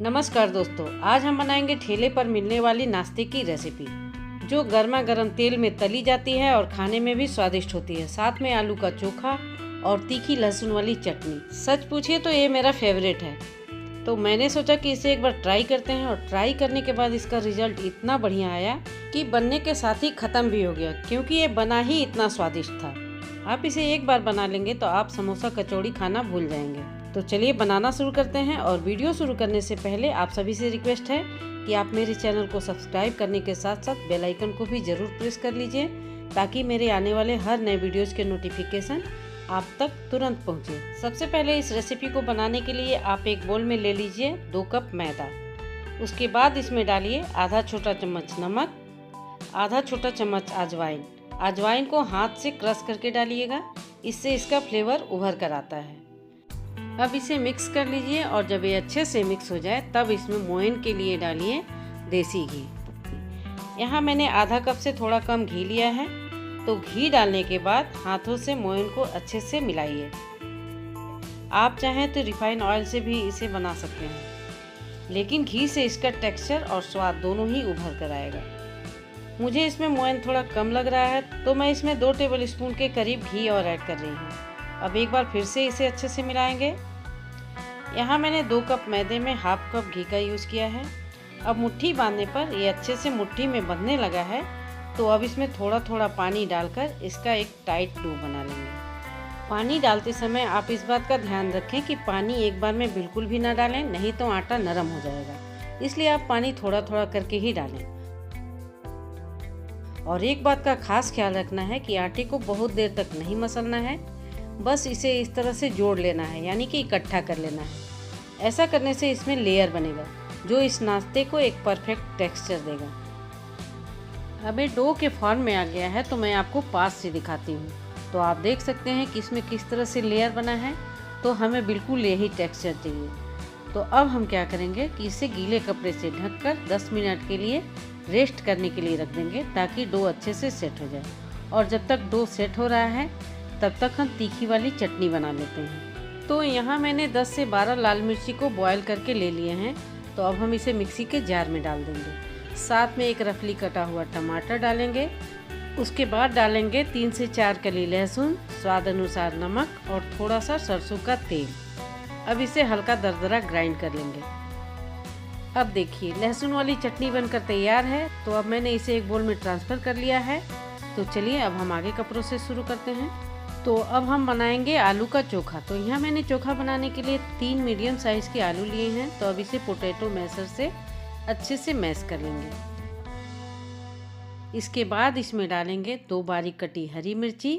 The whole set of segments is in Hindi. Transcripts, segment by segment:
नमस्कार दोस्तों, आज हम बनाएंगे ठेले पर मिलने वाली नाश्ते की रेसिपी जो गर्मा गर्म तेल में तली जाती है और खाने में भी स्वादिष्ट होती है। साथ में आलू का चोखा और तीखी लहसुन वाली चटनी। सच पूछिए तो ये मेरा फेवरेट है, तो मैंने सोचा कि इसे एक बार ट्राई करते हैं। और ट्राई करने के बाद इसका रिजल्ट इतना बढ़िया आया कि बनने के साथ ही ख़त्म भी हो गया, क्योंकि ये बना ही इतना स्वादिष्ट था। आप इसे एक बार बना लेंगे तो आप समोसा कचौड़ी खाना भूल जाएंगे। तो चलिए बनाना शुरू करते हैं। और वीडियो शुरू करने से पहले आप सभी से रिक्वेस्ट है कि आप मेरे चैनल को सब्सक्राइब करने के साथ साथ बेल आइकन को भी ज़रूर प्रेस कर लीजिए, ताकि मेरे आने वाले हर नए वीडियोज़ के नोटिफिकेशन आप तक तुरंत पहुंचे। सबसे पहले इस रेसिपी को बनाने के लिए आप एक बोल में ले लीजिए 2 कप मैदा। उसके बाद इसमें डालिए आधा छोटा चम्मच नमक, आधा छोटा चम्मच अजवाइन। अजवाइन को हाथ से क्रश करके डालिएगा, इससे इसका फ्लेवर उभर कर आता है। अब इसे मिक्स कर लीजिए और जब ये अच्छे से मिक्स हो जाए तब इसमें मोयन के लिए डालिए देसी घी। यहाँ मैंने आधा कप से थोड़ा कम घी लिया है। तो घी डालने के बाद हाथों से मोयन को अच्छे से मिलाइए। आप चाहें तो रिफाइंड ऑयल से भी इसे बना सकते हैं, लेकिन घी से इसका टेक्सचर और स्वाद दोनों ही उभर कर आएगा। मुझे इसमें मोयन थोड़ा कम लग रहा है, तो मैं इसमें 2 टेबल स्पून के करीब घी और ऐड कर रही हूँ। अब एक बार फिर से इसे अच्छे से मिलाएंगे। यहाँ मैंने 2 कप मैदे में हाफ कप घी का यूज़ किया है। अब मुट्ठी बांधने पर ये अच्छे से मुट्ठी में बंधने लगा है, तो अब इसमें थोड़ा थोड़ा पानी डालकर इसका एक टाइट डो बना लेंगे। पानी डालते समय आप इस बात का ध्यान रखें कि पानी एक बार में बिल्कुल भी ना डालें, नहीं तो आटा नरम हो जाएगा। इसलिए आप पानी थोड़ा थोड़ा करके ही डालें। और एक बात का खास ख्याल रखना है कि आटे को बहुत देर तक नहीं मसलना है, बस इसे इस तरह से जोड़ लेना है, यानी कि इकट्ठा कर लेना है। ऐसा करने से इसमें लेयर बनेगा, जो इस नाश्ते को एक परफेक्ट टेक्सचर देगा। अब ये डो के फॉर्म में आ गया है, तो मैं आपको पास से दिखाती हूँ। तो आप देख सकते हैं कि इसमें किस तरह से लेयर बना है। तो हमें बिल्कुल यही टेक्सचर चाहिए। तो अब हम क्या करेंगे कि इसे गीले कपड़े से ढककर 10 मिनट के लिए रेस्ट करने के लिए रख देंगे, ताकि डो अच्छे से सेट हो जाए। और जब तक डो सेट हो रहा है तब तक हम तीखी वाली चटनी बना लेते हैं। तो यहाँ मैंने 10 से 12 लाल मिर्ची को बॉयल करके ले लिए हैं। तो अब हम इसे मिक्सी के जार में डाल देंगे। साथ में एक रफली कटा हुआ टमाटर डालेंगे। उसके बाद डालेंगे 3 से 4 कली लहसुन, स्वाद अनुसार नमक और थोड़ा सा सरसों का तेल। अब इसे हल्का दरदरा ग्राइंड कर लेंगे। अब देखिए लहसुन वाली चटनी बनकर तैयार है। तो अब मैंने इसे एक बोल में ट्रांसफ़र कर लिया है। तो चलिए अब हम आगे का प्रोसेस शुरू करते हैं। तो अब हम बनाएंगे आलू का चोखा। तो यहाँ मैंने चोखा बनाने के लिए 3 मीडियम साइज़ के आलू लिए हैं। तो अब इसे पोटैटो मैशर से अच्छे से मैश कर लेंगे। इसके बाद इसमें डालेंगे 2 बारीक कटी हरी मिर्ची,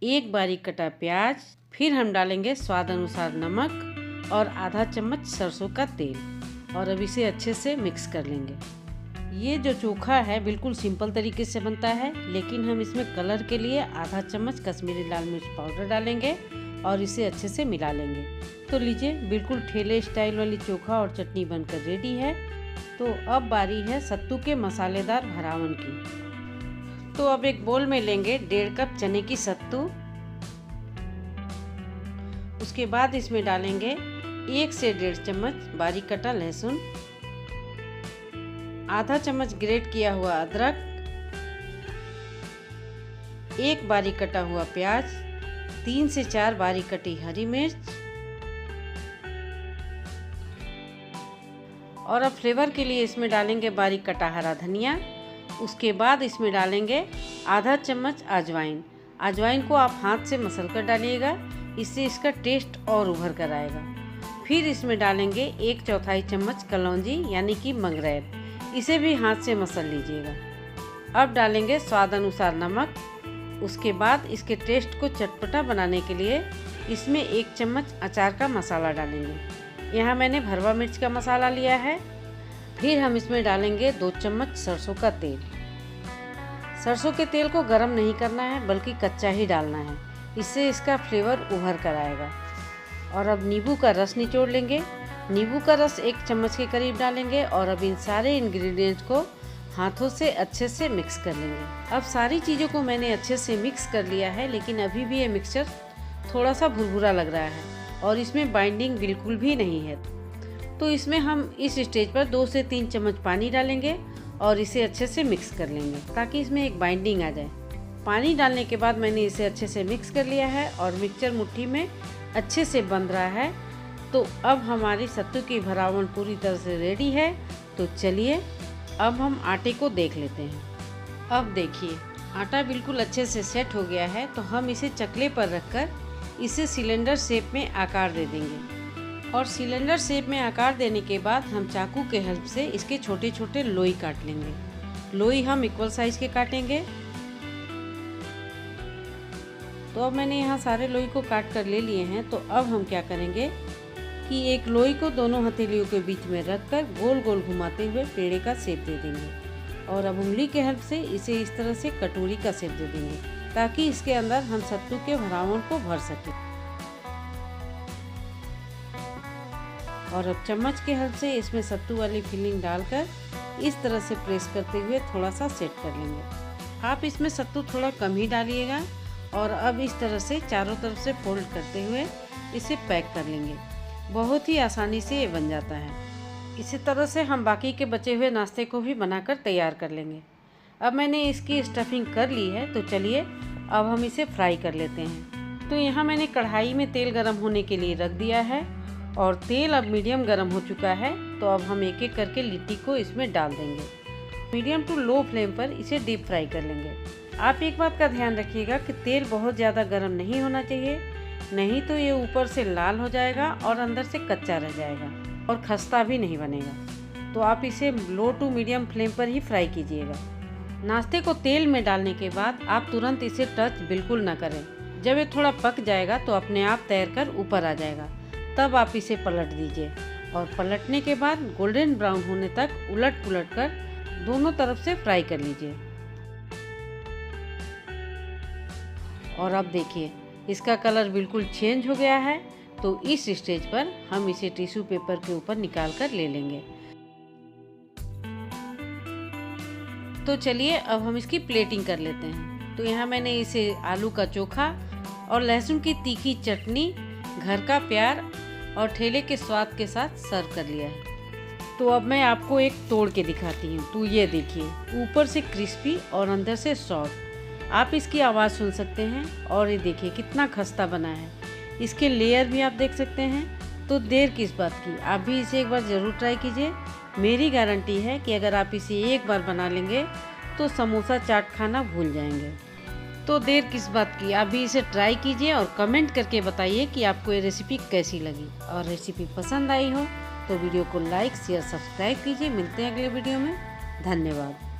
1 बारीक कटा प्याज, फिर हम डालेंगे स्वाद अनुसार नमक और आधा चम्मच सरसों का तेल। और अब इसे अच्छे से मिक्स कर लेंगे। ये जो चोखा है बिल्कुल सिंपल तरीके से बनता है, लेकिन हम इसमें कलर के लिए आधा चम्मच कश्मीरी लाल मिर्च पाउडर डालेंगे और इसे अच्छे से मिला लेंगे। तो लीजिए बिल्कुल ठेले स्टाइल वाली चोखा और चटनी बनकर रेडी है। तो अब बारी है सत्तू के मसालेदार भरावन की। तो अब एक बोल में लेंगे 1.5 कप चने की सत्तू। उसके बाद इसमें डालेंगे 1 से 1.5 चम्मच बारीक कटा लहसुन, आधा चम्मच ग्रेट किया हुआ अदरक, 1 बारीक कटा हुआ प्याज, 3 से 4 बारीक कटी हरी मिर्च। और अब फ्लेवर के लिए इसमें डालेंगे बारीक कटा हरा धनिया। उसके बाद इसमें डालेंगे आधा चम्मच अजवाइन। अजवाइन को आप हाथ से मसल कर डालिएगा, इससे इसका टेस्ट और उभर कर आएगा। फिर इसमें डालेंगे 1/4 चम्मच कलौंजी यानी कि मंगरेल, इसे भी हाथ से मसल लीजिएगा। अब डालेंगे स्वाद अनुसार नमक। उसके बाद इसके टेस्ट को चटपटा बनाने के लिए इसमें 1 चम्मच अचार का मसाला डालेंगे। यहाँ मैंने भरवा मिर्च का मसाला लिया है। फिर हम इसमें डालेंगे 2 चम्मच सरसों का तेल। सरसों के तेल को गरम नहीं करना है, बल्कि कच्चा ही डालना है, इससे इसका फ्लेवर उभर कर आएगा। और अब नींबू का रस निचोड़ लेंगे। नींबू का रस 1 चम्मच के करीब डालेंगे। और अब इन सारे इंग्रेडिएंट्स को हाथों से अच्छे से मिक्स कर लेंगे। अब सारी चीज़ों को मैंने अच्छे से मिक्स कर लिया है, लेकिन अभी भी ये मिक्सचर थोड़ा सा भुरभुरा लग रहा है और इसमें बाइंडिंग बिल्कुल भी नहीं है। तो इसमें हम इस स्टेज पर 2 से 3 चम्मच पानी डालेंगे और इसे अच्छे से मिक्स कर लेंगे ताकि इसमें एक बाइंडिंग आ जाए। पानी डालने के बाद मैंने इसे अच्छे से मिक्स कर लिया है और मिक्सचर मुट्ठी में अच्छे से बंध रहा है। तो अब हमारी सत्तू की भरावन पूरी तरह से रेडी है। तो चलिए अब हम आटे को देख लेते हैं। अब देखिए आटा बिल्कुल अच्छे से सेट हो गया है। तो हम इसे चकले पर रखकर इसे सिलेंडर शेप में आकार दे देंगे और सिलेंडर शेप में आकार देने के बाद हम चाकू के हेल्प से इसके छोटे छोटे लोई काट लेंगे। लोई हम इक्वल साइज के काटेंगे। तो अब मैंने यहाँ सारे लोई को काट कर ले लिए हैं। तो अब हम क्या करेंगे कि एक लोई को दोनों हथेलियों के बीच में रखकर गोल गोल घुमाते हुए पेड़े का शेप दे देंगे और अब उंगली के हेल्प से इसे इस तरह से कटोरी का शेप दे देंगे ताकि इसके अंदर हम सत्तू के भरावन को भर सकें। और अब चम्मच के हेल्प से इसमें सत्तू वाली फिलिंग डालकर इस तरह से प्रेस करते हुए थोड़ा सा सेट कर लेंगे। आप इसमें सत्तू थोड़ा कम ही डालिएगा और अब इस तरह से चारों तरफ से फोल्ड करते हुए इसे पैक कर लेंगे। बहुत ही आसानी से ये बन जाता है। इसी तरह से हम बाकी के बचे हुए नाश्ते को भी बनाकर तैयार कर लेंगे। अब मैंने इसकी स्टफिंग कर ली है। तो चलिए अब हम इसे फ्राई कर लेते हैं। तो यहाँ मैंने कढ़ाई में तेल गरम होने के लिए रख दिया है और तेल अब मीडियम गरम हो चुका है। तो अब हम एक एक करके लिट्टी को इसमें डाल देंगे। मीडियम टू लो फ्लेम पर इसे डीप फ्राई कर लेंगे। आप एक बात का ध्यान रखिएगा कि तेल बहुत ज़्यादा गर्म नहीं होना चाहिए, नहीं तो ये ऊपर से लाल हो जाएगा और अंदर से कच्चा रह जाएगा और खस्ता भी नहीं बनेगा। तो आप इसे लो टू मीडियम फ्लेम पर ही फ्राई कीजिएगा। नाश्ते को तेल में डालने के बाद आप तुरंत इसे टच बिल्कुल ना करें। जब ये थोड़ा पक जाएगा तो अपने आप तैरकर ऊपर आ जाएगा। तब आप इसे पलट दीजिए और पलटने के बाद गोल्डन ब्राउन होने तक उलट पुलट कर दोनों तरफ से फ्राई कर लीजिए। और अब देखिए इसका कलर बिल्कुल चेंज हो गया है। तो इस स्टेज पर हम इसे टिश्यू पेपर के ऊपर निकाल कर ले लेंगे। तो चलिए अब हम इसकी प्लेटिंग कर लेते हैं। तो यहाँ मैंने इसे आलू का चोखा और लहसुन की तीखी चटनी, घर का प्यार और ठेले के स्वाद के साथ सर्व कर लिया है। तो अब मैं आपको एक तोड़ के दिखाती हूँ। तो ये देखिए ऊपर से क्रिस्पी और अंदर से सॉफ्ट। आप इसकी आवाज़ सुन सकते हैं और ये देखिए कितना खस्ता बना है। इसके लेयर भी आप देख सकते हैं। तो देर किस बात की, आप भी इसे एक बार ज़रूर ट्राई कीजिए। मेरी गारंटी है कि अगर आप इसे एक बार बना लेंगे तो समोसा चाट खाना भूल जाएंगे। तो देर किस बात की, आप भी इसे ट्राई कीजिए और कमेंट करके बताइए कि आपको ये रेसिपी कैसी लगी। और रेसिपी पसंद आई हो तो वीडियो को लाइक शेयर सब्सक्राइब कीजिए। मिलते हैं अगले वीडियो में। धन्यवाद।